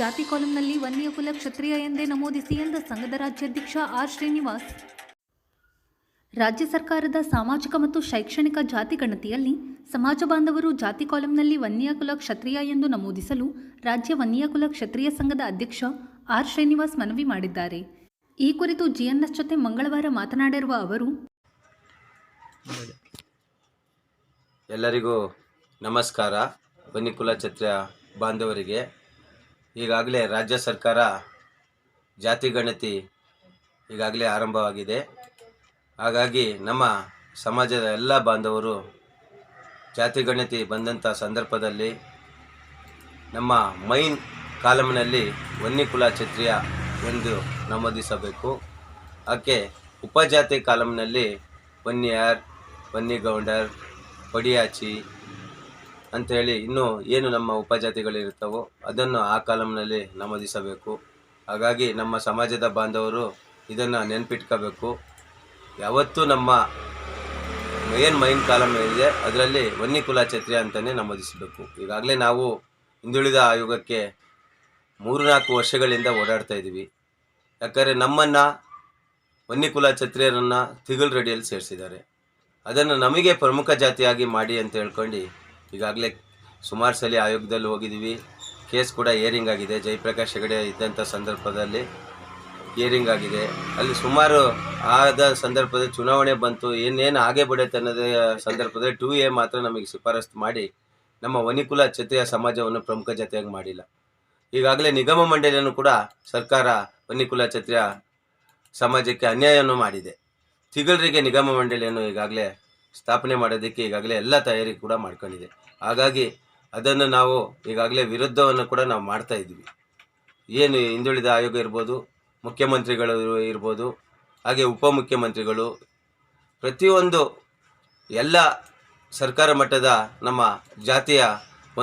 ಜಾತಿ ಕಾಲಂನಲ್ಲಿ ವನ್ಯ ಕುಲ ಕ್ಷತ್ರಿಯ ಎಂದೇ ನಮೂದಿಸಿ ಎಂದ ಸಂಘದ ರಾಜ್ಯಾಧ್ಯಕ್ಷ ಆರ್ ಶ್ರೀನಿವಾಸ್. ರಾಜ್ಯ ಸರ್ಕಾರದ ಸಾಮಾಜಿಕ ಮತ್ತು ಶೈಕ್ಷಣಿಕ ಜಾತಿ ಗಣತಿಯಲ್ಲಿ ಸಮಾಜ ಬಾಂಧವರು ಜಾತಿ ಕಾಲಂನಲ್ಲಿ ವನ್ಯ ಕುಲ ಕ್ಷತ್ರಿಯ ಎಂದು ನಮೂದಿಸಲು ರಾಜ್ಯ ವನ್ಯ ಕುಲ ಕ್ಷತ್ರಿಯ ಸಂಘದ ಅಧ್ಯಕ್ಷ ಆರ್ ಶ್ರೀನಿವಾಸ್ ಮನವಿ ಮಾಡಿದ್ದಾರೆ. ಈ ಕುರಿತು ಜಿಎನ್ಎಸ್ ಜೊತೆ ಮಂಗಳವಾರ ಮಾತನಾಡಿರುವ ಅವರು, ಎಲ್ಲರಿಗೂ ನಮಸ್ಕಾರ. ವನ್ಯಕುಲ ಕ್ಷತ್ರಿಯ ಬಾಂಧವರಿಗೆ ಈಗಾಗಲೇ ರಾಜ್ಯ ಸರ್ಕಾರ ಜಾತಿ ಗಣತಿ ಈಗಾಗಲೇ ಆರಂಭವಾಗಿದೆ. ಹಾಗಾಗಿ ನಮ್ಮ ಸಮಾಜದ ಎಲ್ಲ ಬಾಂಧವರು ಜಾತಿ ಗಣತಿ ಬಂದಂಥ ಸಂದರ್ಭದಲ್ಲಿ ನಮ್ಮ ಮೈನ್ ಕಾಲಮ್ನಲ್ಲಿ ವನ್ಯಕುಲ ಕ್ಷತ್ರಿಯ ಎಂದು ನಮೂದಿಸಬೇಕು. ಆಕೆ ಉಪಜಾತಿ ಕಾಲಮ್ನಲ್ಲಿ ವನ್ಯರ್, ವನ್ಯಗೌಂಡರ್, ಪಡಿಯಾಚಿ ಅಂಥೇಳಿ ಇನ್ನೂ ಏನು ನಮ್ಮ ಉಪಜಾತಿಗಳಿರುತ್ತವೋ ಅದನ್ನು ಆ ಕಾಲಮ್ನಲ್ಲಿ ನಮೂದಿಸಬೇಕು. ಹಾಗಾಗಿ ನಮ್ಮ ಸಮಾಜದ ಬಾಂಧವರು ಇದನ್ನು ನೆನಪಿಟ್ಕೋಬೇಕು. ಯಾವತ್ತೂ ನಮ್ಮ ಮೈನ್ ಕಾಲಮ್ ಇದೆ ಅದರಲ್ಲಿ ವನ್ಯಕುಲ ಕ್ಷತ್ರಿಯ ಅಂತಲೇ ನಮೂದಿಸಬೇಕು. ಈಗಾಗಲೇ ನಾವು ಹಿಂದುಳಿದ ಆಯೋಗಕ್ಕೆ 3-4 ವರ್ಷಗಳಿಂದ ಓಡಾಡ್ತಾ ಇದ್ದೀವಿ. ಯಾಕಂದರೆ ನಮ್ಮನ್ನು ವನ್ಯಕುಲ ಕ್ಷತ್ರಿಯರನ್ನು ತಿಗಲ್ ರೆಡಿಯಲ್ಲಿ ಸೇರಿಸಿದ್ದಾರೆ. ಅದನ್ನು ನಮಗೆ ಪ್ರಮುಖ ಜಾತಿಯಾಗಿ ಮಾಡಿ ಅಂತ ಹೇಳ್ಕೊಂಡು ಈಗಾಗಲೇ ಸುಮಾರು ಸಲ ಆಯೋಗದಲ್ಲಿ ಹೋಗಿದ್ದೀವಿ. ಕೇಸ್ ಕೂಡ ಹಿಯರಿಂಗ್ ಆಗಿದೆ. ಜಯಪ್ರಕಾಶ್ ಹೆಗಡೆ ಇದ್ದಂಥ ಸಂದರ್ಭದಲ್ಲಿ ಹಿಯರಿಂಗ್ ಆಗಿದೆ. ಅಲ್ಲಿ ಸುಮಾರು ಆದ ಸಂದರ್ಭದಲ್ಲಿ ಚುನಾವಣೆ ಬಂತು, ಏನೇನು ಆಗೇ ಬಿಡುತ್ತೆ ಅನ್ನೋದೇ ಸಂದರ್ಭದಲ್ಲಿ 2A ಮಾತ್ರ ನಮಗೆ ಶಿಫಾರಸು ಮಾಡಿ ನಮ್ಮ ವನ್ಯಕುಲ ಕ್ಷತ್ರಿಯ ಸಮಾಜವನ್ನು ಪ್ರಮುಖ ಜಾತಿಯಾಗಿ ಮಾಡಿಲ್ಲ. ಈಗಾಗಲೇ ನಿಗಮ ಮಂಡಳಿಯನ್ನು ಕೂಡ ಸರ್ಕಾರ ವನ್ಯಕುಲ ಕ್ಷತ್ರಿಯ ಸಮಾಜಕ್ಕೆ ಅನ್ಯಾಯವನ್ನು ಮಾಡಿದೆ. ತಿಗಲರಿಗೆ ನಿಗಮ ಮಂಡಳಿಯನ್ನು ಈಗಾಗಲೇ ಸ್ಥಾಪನೆ ಮಾಡೋದಕ್ಕೆ ಈಗಾಗಲೇ ಎಲ್ಲ ತಯಾರಿ ಕೂಡ ಮಾಡ್ಕೊಂಡಿದೆ. ಹಾಗಾಗಿ ಅದನ್ನು ನಾವು ಈಗಾಗಲೇ ವಿರುದ್ಧವನ್ನು ಕೂಡ ನಾವು ಮಾಡ್ತಾ ಇದ್ದೀವಿ. ಏನು ಹಿಂದುಳಿದ ಆಯೋಗ ಇರ್ಬೋದು, ಮುಖ್ಯಮಂತ್ರಿಗಳು ಇರ್ಬೋದು, ಹಾಗೆ ಉಪಮುಖ್ಯಮಂತ್ರಿಗಳು, ಪ್ರತಿಯೊಂದು ಎಲ್ಲ ಸರ್ಕಾರ ಮಟ್ಟದ ನಮ್ಮ ಜಾತಿಯ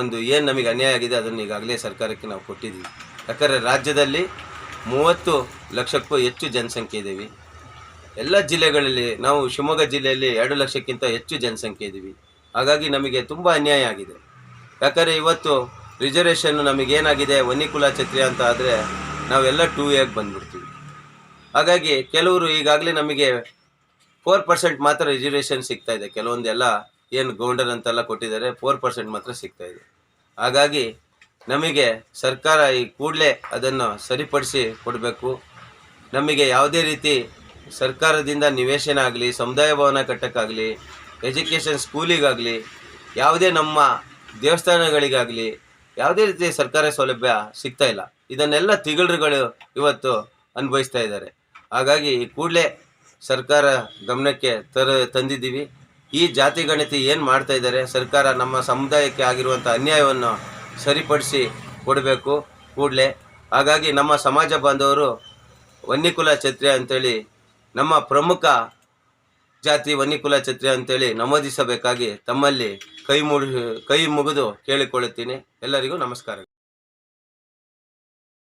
ಒಂದು ಏನು ನಮಗೆ ಅನ್ಯಾಯ ಆಗಿದೆ ಅದನ್ನು ಈಗಾಗಲೇ ಸರ್ಕಾರಕ್ಕೆ ನಾವು ಕೊಟ್ಟಿದ್ದೀವಿ. ಯಾಕಂದರೆ ರಾಜ್ಯದಲ್ಲಿ 30 ಲಕ್ಷಕ್ಕೂ ಹೆಚ್ಚು ಜನಸಂಖ್ಯೆ ಇದ್ದೀವಿ. ಎಲ್ಲ ಜಿಲ್ಲೆಗಳಲ್ಲಿ ನಾವು ಶಿವಮೊಗ್ಗ ಜಿಲ್ಲೆಯಲ್ಲಿ 2 ಲಕ್ಷಕ್ಕಿಂತ ಹೆಚ್ಚು ಜನಸಂಖ್ಯೆ ಇದ್ದೀವಿ. ಹಾಗಾಗಿ ನಮಗೆ ತುಂಬ ಅನ್ಯಾಯ ಆಗಿದೆ. ಯಾಕಂದರೆ ಇವತ್ತು ರಿಸರ್ವೇಷನ್ನು ನಮಗೇನಾಗಿದೆ, ವನ್ಯಕುಲ ಕ್ಷತ್ರಿಯ ಅಂತ ಆದರೆ ನಾವೆಲ್ಲ 2Aಗೆ ಬಂದುಬಿಡ್ತೀವಿ. ಹಾಗಾಗಿ ಕೆಲವರು ಈಗಾಗಲೇ ನಮಗೆ 4% ಮಾತ್ರ ರಿಸರ್ವೇಷನ್ ಸಿಗ್ತಾಯಿದೆ. ಕೆಲವೊಂದೆಲ್ಲ ಏನು ಗೌಂಡರ್ ಅಂತೆಲ್ಲ ಕೊಟ್ಟಿದ್ದಾರೆ, 4% ಮಾತ್ರ ಸಿಗ್ತಾಯಿದೆ. ಹಾಗಾಗಿ ನಮಗೆ ಸರ್ಕಾರ ಈ ಕೂಡಲೇ ಅದನ್ನು ಸರಿಪಡಿಸಿ ಕೊಡಬೇಕು. ನಮಗೆ ಯಾವುದೇ ರೀತಿ ಸರ್ಕಾರದಿಂದ ನಿವೇಶನ ಆಗಲಿ, ಸಮುದಾಯ ಭವನ ಕಟ್ಟಕ್ಕಾಗಲಿ, ಎಜುಕೇಷನ್ ಸ್ಕೂಲಿಗಾಗಲಿ, ಯಾವುದೇ ನಮ್ಮ ದೇವಸ್ಥಾನಗಳಿಗಾಗಲಿ ಯಾವುದೇ ರೀತಿ ಸರ್ಕಾರ ಸೌಲಭ್ಯ ಸಿಗ್ತಾ ಇಲ್ಲ. ಇದನ್ನೆಲ್ಲ ತಿಗಲರುಗಳು ಇವತ್ತು ಅನುಭವಿಸ್ತಾ ಇದ್ದಾರೆ. ಹಾಗಾಗಿ ಈ ಕೂಡಲೇ ಸರ್ಕಾರ ಗಮನಕ್ಕೆ ತಂದಿದ್ದೀವಿ. ಈ ಜಾತಿ ಗಣತಿ ಏನು ಮಾಡ್ತಾ ಇದ್ದಾರೆ, ಸರ್ಕಾರ ನಮ್ಮ ಸಮುದಾಯಕ್ಕೆ ಆಗಿರುವಂಥ ಅನ್ಯಾಯವನ್ನು ಸರಿಪಡಿಸಿ ಕೊಡಬೇಕು ಕೂಡಲೇ. ಹಾಗಾಗಿ ನಮ್ಮ ಸಮಾಜ ಬಾಂಧವರು ವನ್ಯಕುಲ ಕ್ಷತ್ರಿಯ ಅಂತೇಳಿ ನಮ್ಮ ಪ್ರಮುಖ ಜಾತಿ ವನ್ಯಕುಲ ಕ್ಷತ್ರಿಯ ಅಂತೇಳಿ ನಮೂದಿಸಬೇಕಾಗಿ ತಮ್ಮಲ್ಲಿ ಕೈ ಮುಗಿದು ಕೇಳಿಕೊಳ್ಳುತ್ತೀನಿ. ಎಲ್ಲರಿಗೂ ನಮಸ್ಕಾರ.